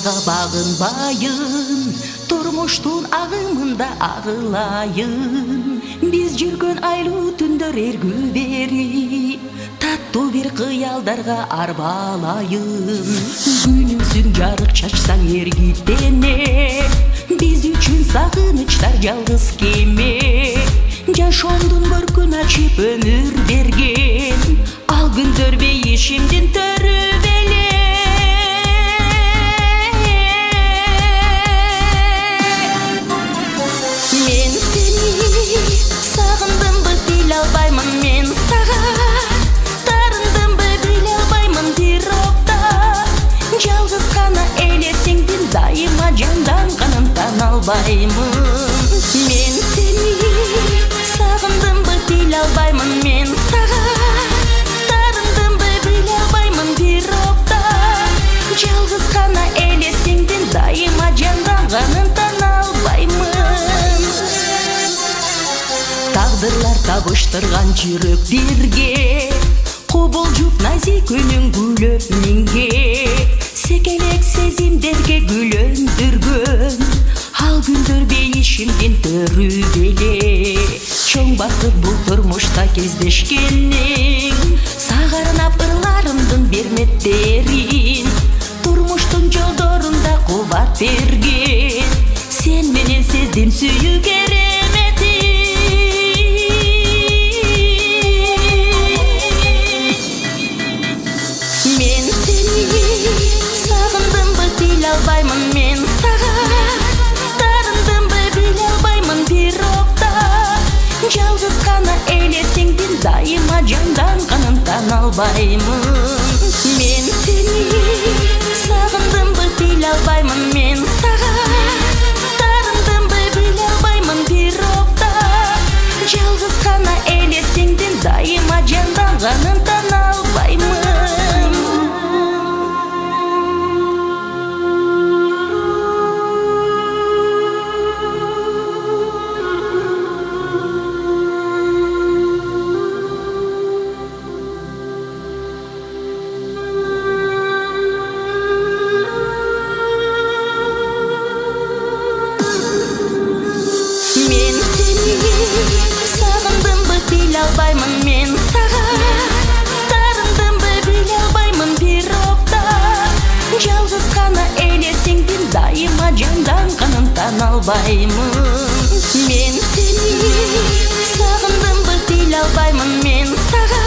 Аяға бағынбайын, тұрмыштың ағымында ағылайын. Біз жүрген айлы түндер эргүү бери, таттуу бир кыялдарга арбалайын. Күнүңсүң жарык чачсаң эргитене, биз үчүн сагынычтар жалгыз кеме. Жашоомдун көркүн ачып өмүр берген, ал күндөр бейишимдин төрү беле. Мен сени сагындымбы биле албаймын, мен сага тарындымбы биле албаймын. Бир окта жалгыз гана элесиңдин дайыма жанданганын тана албаймын. Мен сени сагындымбы биле албаймын, мен сага тарындымбы биле албаймын. Бир окта жалгыз гана элесиңдин дайыма жанданганын тана албаймын. Тагдырлар табыштырган жүрөк бирге, кубулжуп назик үнүң гүлөп миңге. Секелек сезимдерге гүлөндүргөн, ал күндөр бейишимдин төрү беле. Чоң бакыт бул турмушта кездешкениң, сагарынап ырларымдын берметтерин. Турмуштун жолдорунда кубат берген, сен менен сездим сүйүү керемети. Мен сени сагындымбы биле албаймын, мен сага тарындымбы биле албаймын. Бир окта жалгыз гана элесиңдин дайыма жанданганын тана албаймын. Мен сени сагындымбы биле албаймын, мен сага тарындымбы биле албаймын. Бир окта жалгыз гана элесиңдин дайыма жанданганын тана албаймын. Мен сени сагындымбы биле албаймын, мен сага тарындымбы биле албаймын. Бир окта жалгыз гана элесиңдин дайыма жанданганын тана албаймын. Мен сени сагындымбы биле албаймын, мен сага